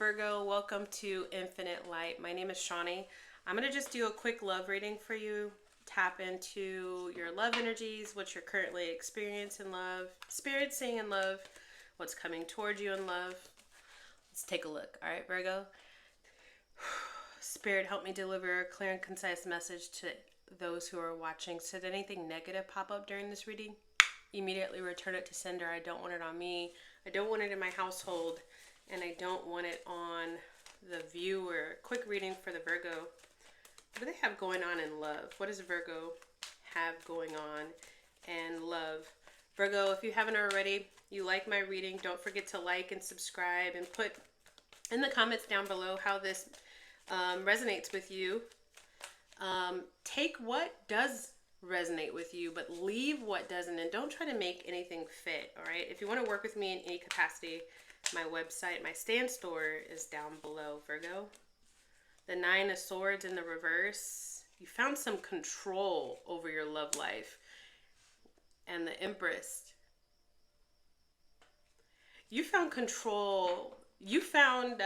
Virgo. Welcome to Infinite Light. My name is Shawnee. I'm going to just do a quick love reading for you. Tap into your love energies, what you're currently experiencing in love, experiencing in love, what's coming towards you in love. Let's take a look. All right, Virgo. Spirit, help me deliver a clear and concise message to those who are watching. Should anything negative pop up during this reading, immediately return it to sender. I don't want it on me. I don't want it in my household. And I don't want it on the viewer. Quick reading for the Virgo. What do they have going on in love? What does Virgo have going on in love? Virgo, if you haven't already, you like my reading, don't forget to like and subscribe and put in the comments down below how this resonates with you. Take what does resonate with you, but leave what doesn't, and don't try to make anything fit. All right, if you want to work with me in any capacity, my website, my stand store is down below, Virgo. The Nine of Swords in the reverse. You found some control over your love life. And the Empress. You found control. You found,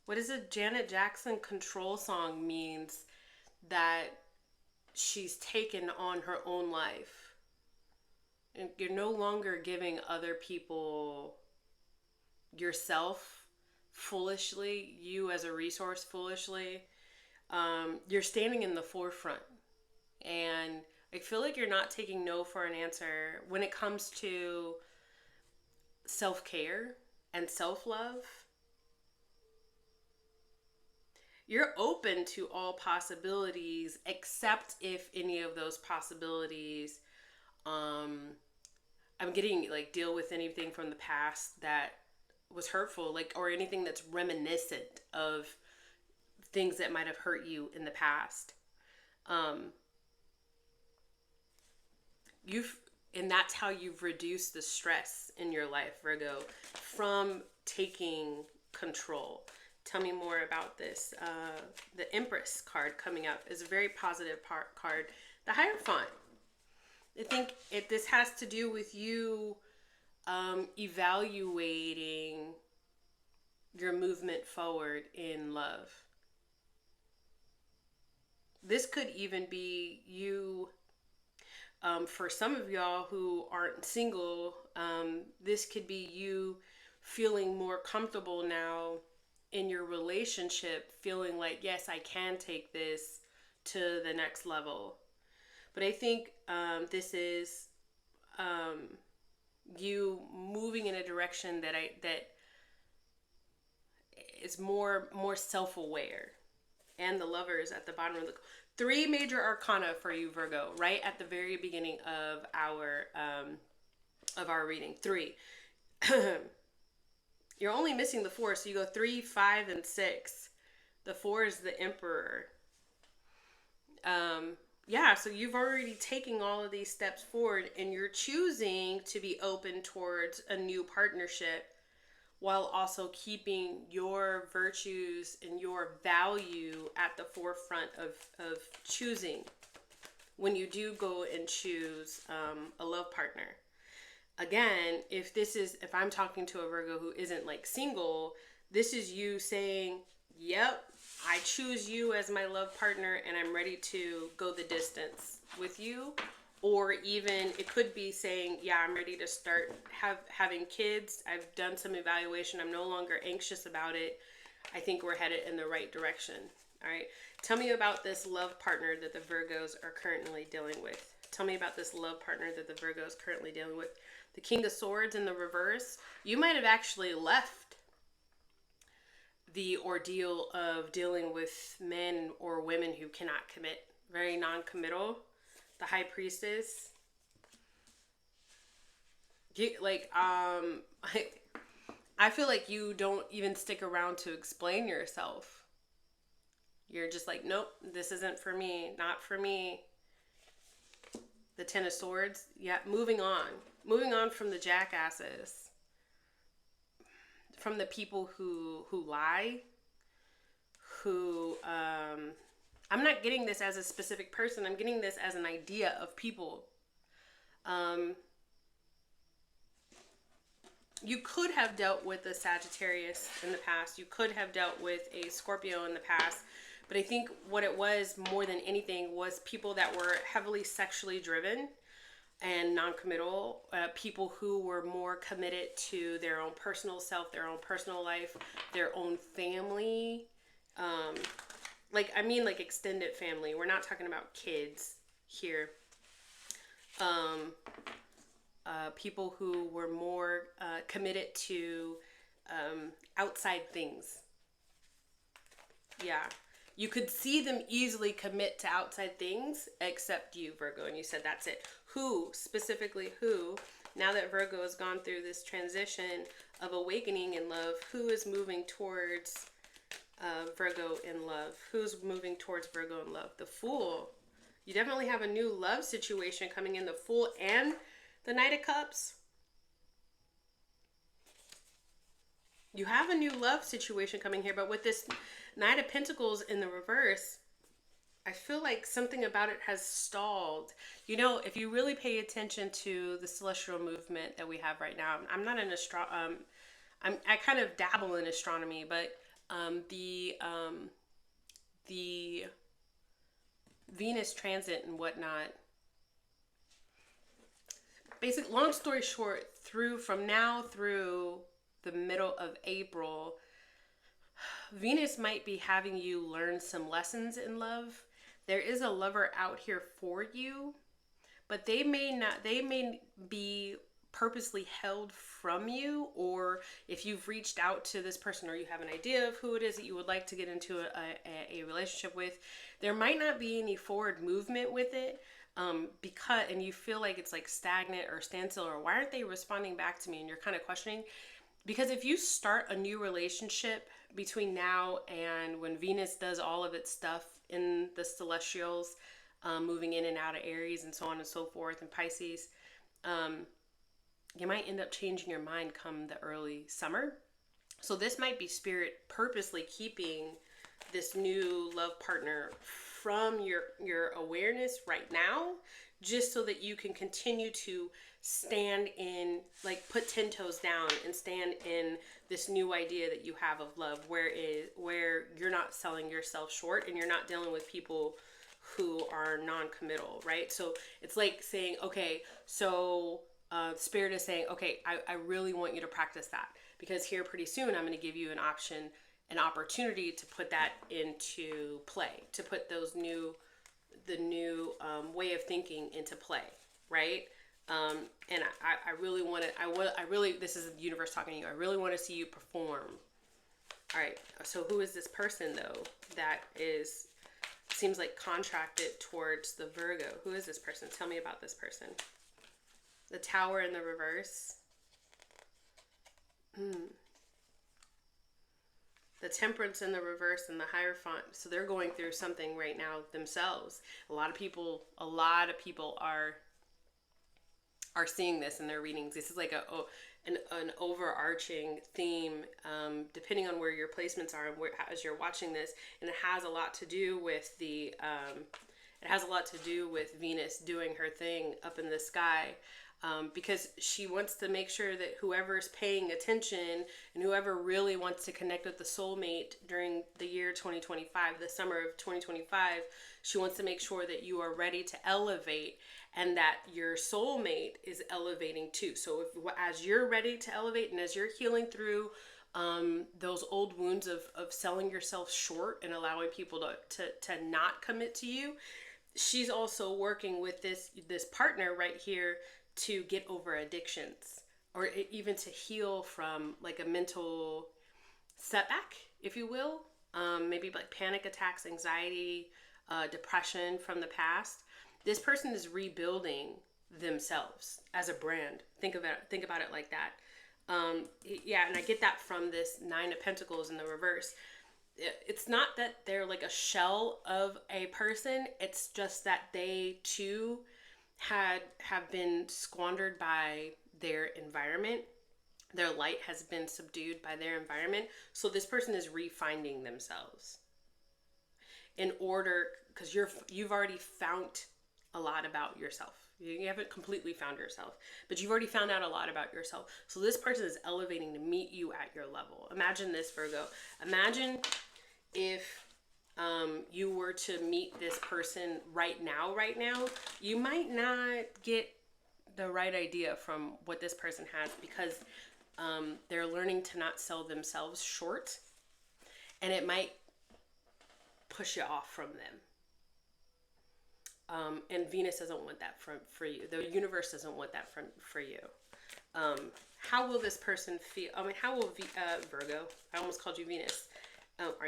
what is it? Janet Jackson control song means that she's taken on her own life. And you're no longer giving other people yourself foolishly, you as a resource foolishly. You're standing in the forefront. And I feel like you're not taking no for an answer when it comes to self-care and self-love. You're open to all possibilities, except if any of those possibilities I'm getting like deal with anything from the past that was hurtful, like, or anything that's reminiscent of things that might have hurt you in the past. And that's how you've reduced the stress in your life, Virgo, from taking control. Tell me more about this. The Empress card coming up is a very positive card. The Hierophant. I think this has to do with you evaluating your movement forward in love. This could even be you, for some of y'all who aren't single, this could be you feeling more comfortable now in your relationship, feeling like, yes, I can take this to the next level. But I think this is you moving in a direction that is more self-aware. And the Lovers at the bottom of the 3 major arcana for you, Virgo, right at the very beginning of our reading. 3. You're only missing the 4, so you go 3, 5, and 6. The 4 is the Emperor. Yeah, so you've already taken all of these steps forward, and you're choosing to be open towards a new partnership while also keeping your virtues and your value at the forefront of choosing when you do go and choose a love partner. Again, if I'm talking to a Virgo who isn't like single, this is you saying, yep, I choose you as my love partner and I'm ready to go the distance with you. Or even it could be saying, yeah, I'm ready to start having kids. I've done some evaluation. I'm no longer anxious about it. I think we're headed in the right direction. All right. Tell me about this love partner that the Virgos are currently dealing with. Tell me about this love partner that the Virgos currently dealing with. The King of Swords in the reverse. You might have actually left the ordeal of dealing with men or women who cannot commit. Very non-committal. The High Priestess. I feel like you don't even stick around to explain yourself. You're just like, nope, this isn't for me. Not for me. The Ten of Swords. Yeah, moving on. Moving on from the jackasses. From the people who lie. I'm not getting this as a specific person. I'm getting this as an idea of people. you could have dealt with a Sagittarius in the past. You could have dealt with a Scorpio in the past. But I think what it was more than anything was people that were heavily sexually driven and non-committal, people who were more committed to their own personal self, their own personal life, their own family. Like, I mean, like extended family. We're not talking about kids here. People who were more committed to outside things. Yeah. You could see them easily commit to outside things, except you, Virgo. And you said, that's it. Who, specifically who, now that Virgo has gone through this transition of awakening in love, who is moving towards Virgo in love? Who's moving towards Virgo in love? The Fool. You definitely have a new love situation coming in. The Fool and the Knight of Cups. You have a new love situation coming here, but with this Knight of Pentacles in the reverse, I feel like something about it has stalled. You know, if you really pay attention to the celestial movement that we have right now, I'm not an I kind of dabble in astronomy, but the Venus transit and whatnot. Basic, long story short, from now through the middle of April, Venus might be having you learn some lessons in love. There is a lover out here for you, but they may be purposely held from you, or if you've reached out to this person or you have an idea of who it is that you would like to get into a relationship with, there might not be any forward movement with it. Because, and you feel like it's like stagnant or standstill, or why aren't they responding back to me? And you're kind of questioning, because if you start a new relationship between now and when Venus does all of its stuff in the celestials, moving in and out of Aries and so on and so forth, and Pisces, you might end up changing your mind come the early summer. So this might be Spirit purposely keeping this new love partner from your awareness right now, just so that you can continue to stand in, like, put 10 toes down and stand in this new idea that you have of love, where you're not selling yourself short and you're not dealing with people who are non-committal, right? So it's like saying, okay, so Spirit is saying, okay, I really want you to practice that, because here pretty soon I'm going to give you an opportunity to put that into play, to put the new way of thinking into play, right? And I really want to, this is the universe talking to you. I really want to see you perform. All right. So who is this person though that seems like contracted towards the Virgo? Who is this person? Tell me about this person. The Tower in the reverse. The Temperance in the reverse and the Hierophant. So they're going through something right now themselves. A lot of people are seeing this in their readings. This is like an overarching theme, depending on where your placements are and as you're watching this, and it has a lot to do with Venus doing her thing up in the sky. Because she wants to make sure that whoever's paying attention and whoever really wants to connect with the soulmate during the year 2025, the summer of 2025, she wants to make sure that you are ready to elevate and that your soulmate is elevating too. So as you're ready to elevate and as you're healing through those old wounds of selling yourself short and allowing people to not commit to you, she's also working with this partner right here to get over addictions, or even to heal from like a mental setback, if you will. Maybe like panic attacks, anxiety, depression from the past. This person is rebuilding themselves as a brand. Think about it like that. Yeah, and I get that from this Nine of Pentacles in the reverse. It's not that they're like a shell of a person. It's just that they too have been squandered by their environment. Their light has been subdued by their environment. So this person is refinding themselves in order, because you've already found a lot about yourself. You haven't completely found yourself, but you've already found out a lot about yourself. So this person is elevating to meet you at your level. Imagine this, Virgo. Imagine if you were to meet this person right now, you might not get the right idea from what this person has, because they're learning to not sell themselves short, and it might push you off from them. And Venus doesn't want that for you. The universe doesn't want that for you. How will this person feel? I mean, how will Virgo? I almost called you Venus.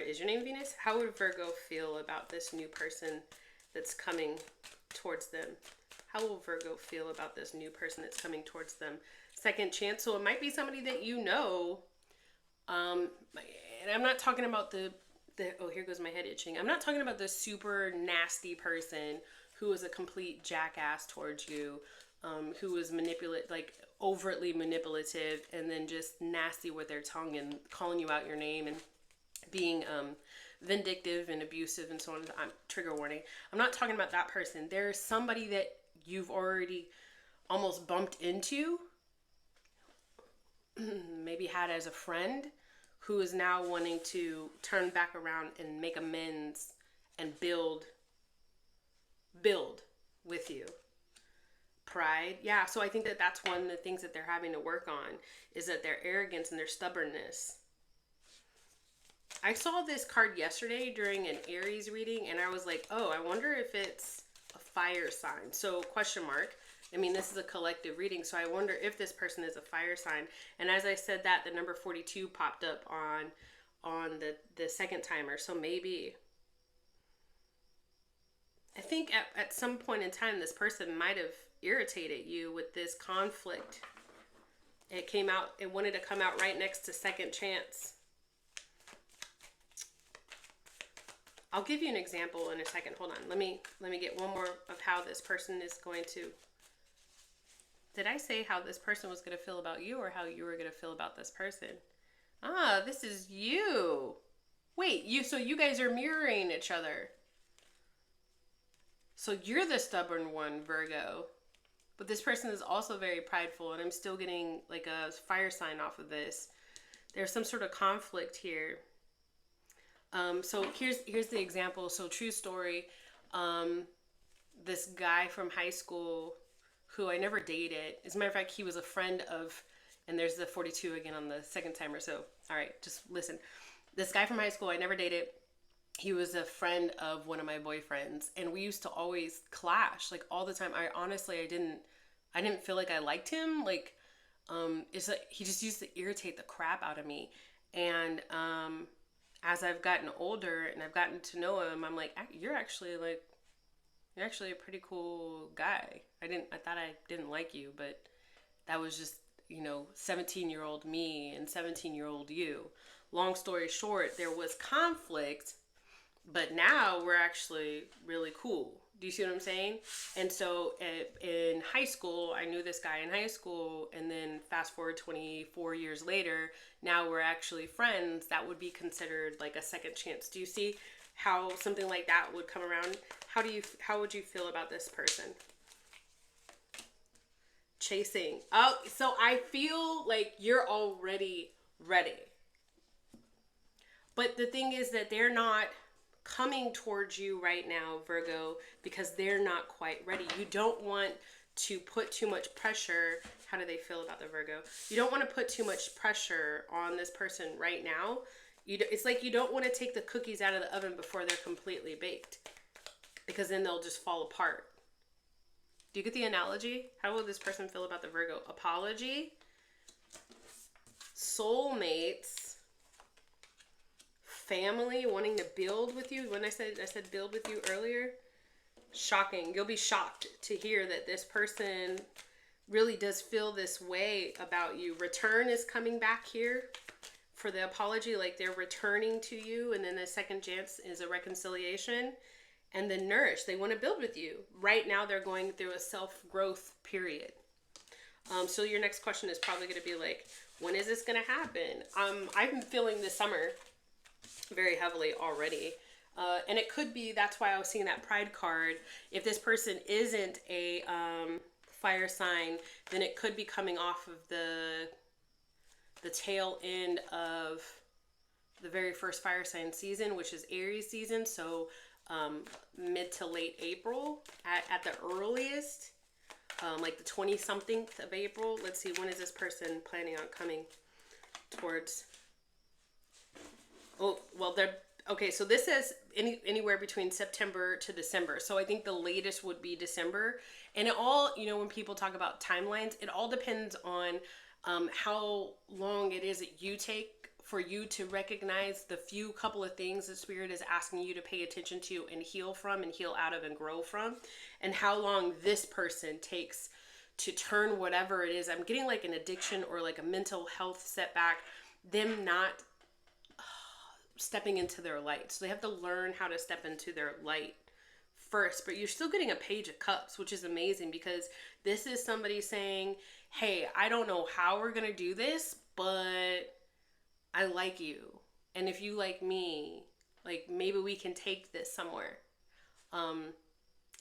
Is your name Venus? How would Virgo feel about this new person that's coming towards them? How will Virgo feel about this new person that's coming towards them? Second chance. So it might be somebody that you know. And I'm not talking about the oh, here goes my head itching. I'm not talking about the super nasty person who is a complete jackass towards you, who is overtly manipulative, and then just nasty with their tongue and calling you out your name and being vindictive and abusive and so on. Trigger warning. I'm not talking about that person. There's somebody that you've already almost bumped into, maybe had as a friend, who is now wanting to turn back around and make amends and build with you. Pride. Yeah, so I think that that's one of the things that they're having to work on, is that their arrogance and their stubbornness. I saw this card yesterday during an Aries reading, and I was like, oh, I wonder if it's a fire sign. So question mark. I mean, this is a collective reading, so I wonder if this person is a fire sign. And as I said that, the number 42 popped up on the second timer. So maybe, I think at some point in time, this person might have irritated you with this conflict. It wanted to come out right next to second chance. I'll give you an example in a second. Hold on. Let me get one more of how this person is going to. Did I say how this person was going to feel about you, or how you were going to feel about this person? Ah, this is you. Wait, so you guys are mirroring each other. So you're the stubborn one, Virgo. But this person is also very prideful, and I'm still getting like a fire sign off of this. There's some sort of conflict here. So here's the example. So true story. This guy from high school who I never dated. As a matter of fact, he was a friend of, and there's the 42 again on the second timer. So, all right, just listen. This guy from high school I never dated. He was a friend of one of my boyfriends, and we used to always clash, like all the time. I didn't feel like I liked him. Like, it's like he just used to irritate the crap out of me. And as I've gotten older and I've gotten to know him, I'm like, you're actually a pretty cool guy. I thought I didn't like you, but that was just, 17-year-old me and 17-year-old you. Long story short, there was conflict, but now we're actually really cool. Do you see what I'm saying? And so in high school, I knew this guy in high school, and then fast forward 24 years later, now we're actually friends. That would be considered like a second chance. Do you see how something like that would come around? How would you feel about this person? Chasing. Oh, so I feel like you're already ready. But the thing is that they're not coming towards you right now, Virgo, because they're not quite ready. You don't want to put too much pressure. How do they feel about the Virgo? You don't want to put too much pressure on this person right now. It's like you don't want to take the cookies out of the oven before they're completely baked, because then they'll just fall apart. Do you get the analogy? How will this person feel about the Virgo? Apology, soulmates, family wanting to build with you. When I said build with you earlier, shocking. You'll be shocked to hear that this person really does feel this way about you. Return is coming back here for the apology, like they're returning to you, and then the second chance is a reconciliation. And then nourish, they want to build with you. Right now they're going through a self-growth period. So your next question is probably going to be like, when is this going to happen? I'm feeling this summer very heavily already. And it could be, that's why I was seeing that pride card. If this person isn't a fire sign, then it could be coming off of the tail end of the very first fire sign season, which is Aries season. So mid to late April at the earliest, like the 20 something of April. Let's see, when is this person planning on coming towards? Oh, well, they're okay. So this says anywhere between September to December. So I think the latest would be December. And it all, you know, when people talk about timelines, it all depends on how long it is that you take for you to recognize the few couple of things that Spirit is asking you to pay attention to and heal from and heal out of and grow from, and how long this person takes to turn whatever it is. I'm getting like an addiction or like a mental health setback, them not stepping into their light. So they have to learn how to step into their light first. But you're still getting a Page of Cups, which is amazing, because this is somebody saying, hey, I don't know how we're gonna do this, but I like you, and if you like me, like maybe we can take this somewhere. And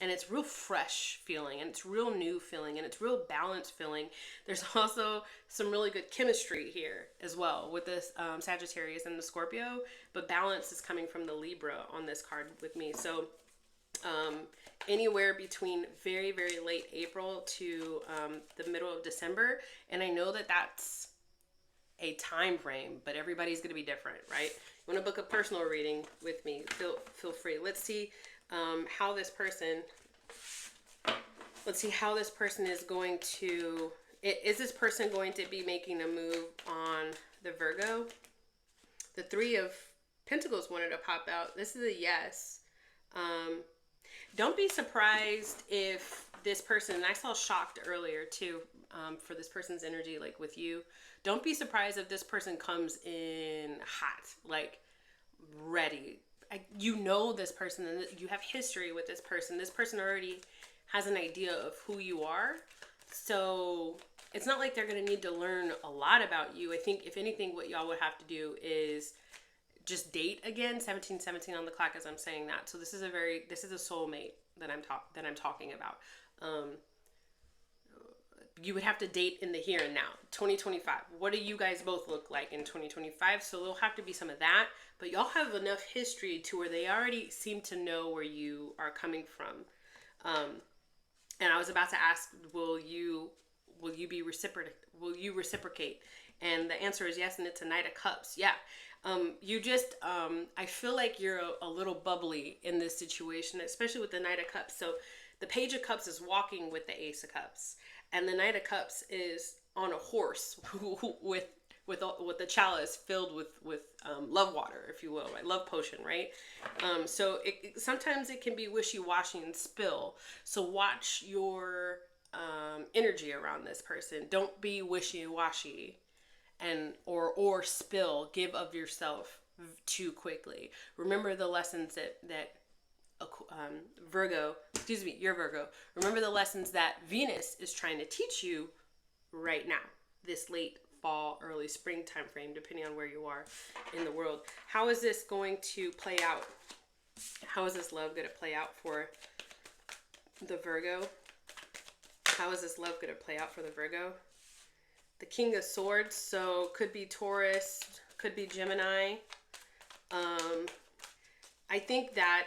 it's real fresh feeling, and it's real new feeling, and it's real balanced feeling. There's also some really good chemistry here as well with this Sagittarius and the Scorpio, but balance is coming from the Libra on this card with me. So anywhere between very, very late April to the middle of December. And I know that that's a time frame, but everybody's going to be different, right? You want to book a personal reading with me, feel free. Let's see how this person is going to, is this person going to be making a move on the Virgo? The Three of Pentacles wanted to pop out. This is a yes. Don't be surprised if this person, and I saw shocked earlier too, for this person's energy, like with you. Don't be surprised if this person comes in hot, like ready. You know this person, and you have history with this person. This person already has an idea of who you are. So it's not like they're going to need to learn a lot about you. I think if anything, what y'all would have to do is just date again. 1717 on the clock as I'm saying that. So this is a soulmate that I'm talking about. You would have to date in the here and now. 2025. What do you guys both look like in 2025? So there'll have to be some of that, but y'all have enough history to where they already seem to know where you are coming from. And I was about to ask, will you reciprocate? And the answer is yes, and it's a Knight of Cups. Yeah. I feel like you're a little bubbly in this situation, especially with the Knight of Cups. So the Page of Cups is walking with the Ace of Cups, and the Knight of Cups is on a horse with the chalice filled with love water, if you will, right? Love potion, right? So sometimes it can be wishy-washy and spill. So watch your energy around this person. Don't be wishy-washy or spill, give of yourself too quickly. Remember the lessons that you're Virgo. Remember the lessons that Venus is trying to teach you right now, this late fall, early spring time frame, depending on where you are in the world. How is this going to play out? How is this love going to play out for the Virgo? How is this love going to play out for the Virgo? The King of Swords, so could be Taurus, could be Gemini. I think that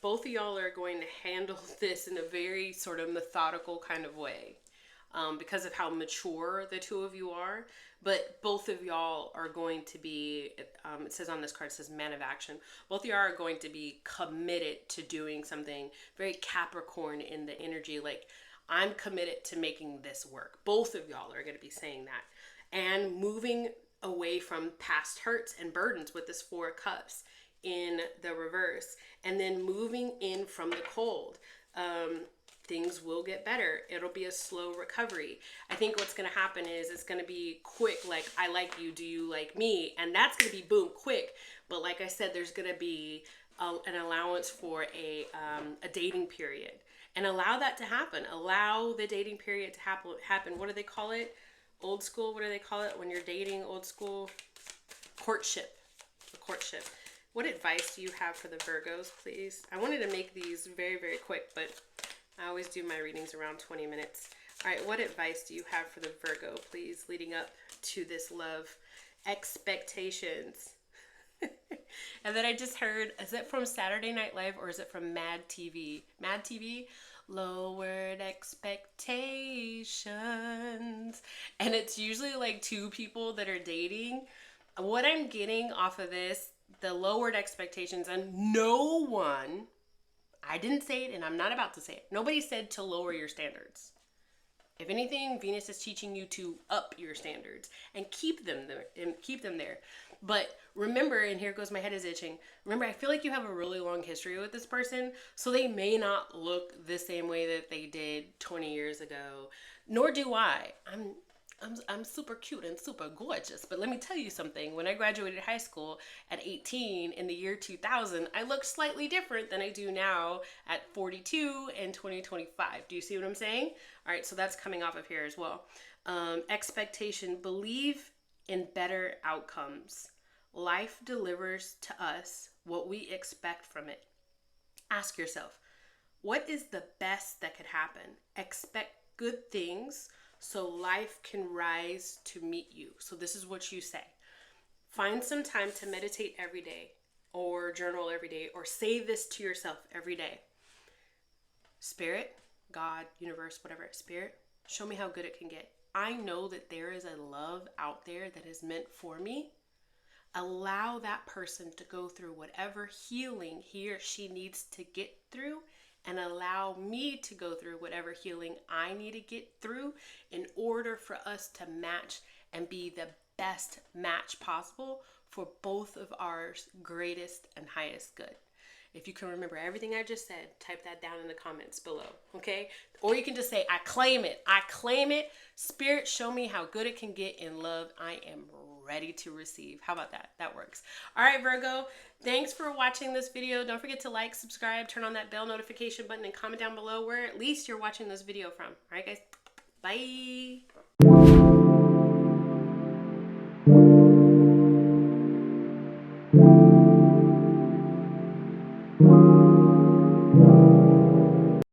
both of y'all are going to handle this in a very sort of methodical kind of way because of how mature the two of you are. But both of y'all are going to be, it says on this card, it says man of action. Both of y'all are going to be committed to doing something very Capricorn in the energy. Like, I'm committed to making this work. Both of y'all are going to be saying that. And moving away from past hurts and burdens with this Four of Cups in the reverse, and then moving in from the cold. Things will get better. It'll be a slow recovery. I think what's going to happen is it's going to be quick, like, I like you, do you like me? And that's going to be boom, quick. But like I said, there's going to be an allowance for a dating period. And allow that to happen. Allow the dating period to happen. What do they call it? Old school, what do they call it when you're dating? Old school? Courtship. The courtship. What advice do you have for the Virgos, please? I wanted to make these very, very quick, but I always do my readings around 20 minutes. All right, what advice do you have for the Virgo, please, leading up to this love? Expectations. And then I just heard, is it from Saturday Night Live or is it from Mad TV? Mad TV? Lowered expectations. And it's usually like two people that are dating. What I'm getting off of this, the lowered expectations, and no one, I didn't say it and I'm not about to say it. Nobody said to lower your standards. If anything, Venus is teaching you to up your standards and keep them there. But remember, and here goes, my head is itching. Remember, I feel like you have a really long history with this person, so they may not look the same way that they did 20 years ago. Nor do I. I'm super cute and super gorgeous. But let me tell you something. When I graduated high school at 18 in the year 2000, I looked slightly different than I do now at 42 in 2025. Do you see what I'm saying? All right, so that's coming off of here as well. Expectation. Believe in better outcomes. Life delivers to us what we expect from it. Ask yourself, what is the best that could happen? Expect good things so life can rise to meet you. So this is what you say. Find some time to meditate every day or journal every day or say this to yourself every day. Spirit, God, universe, whatever, Spirit, show me how good it can get. I know that there is a love out there that is meant for me. Allow that person to go through whatever healing he or she needs to get through, and allow me to go through whatever healing I need to get through in order for us to match and be the best match possible for both of our greatest and highest good. If you can remember everything I just said, type that down in the comments below, okay? Or you can just say, I claim it. I claim it. Spirit, show me how good it can get in love. I am ready to receive. How about that? That works. All right, Virgo, thanks for watching this video. Don't forget to like, subscribe, turn on that bell notification button, and comment down below where at least you're watching this video from. All right, guys. Bye.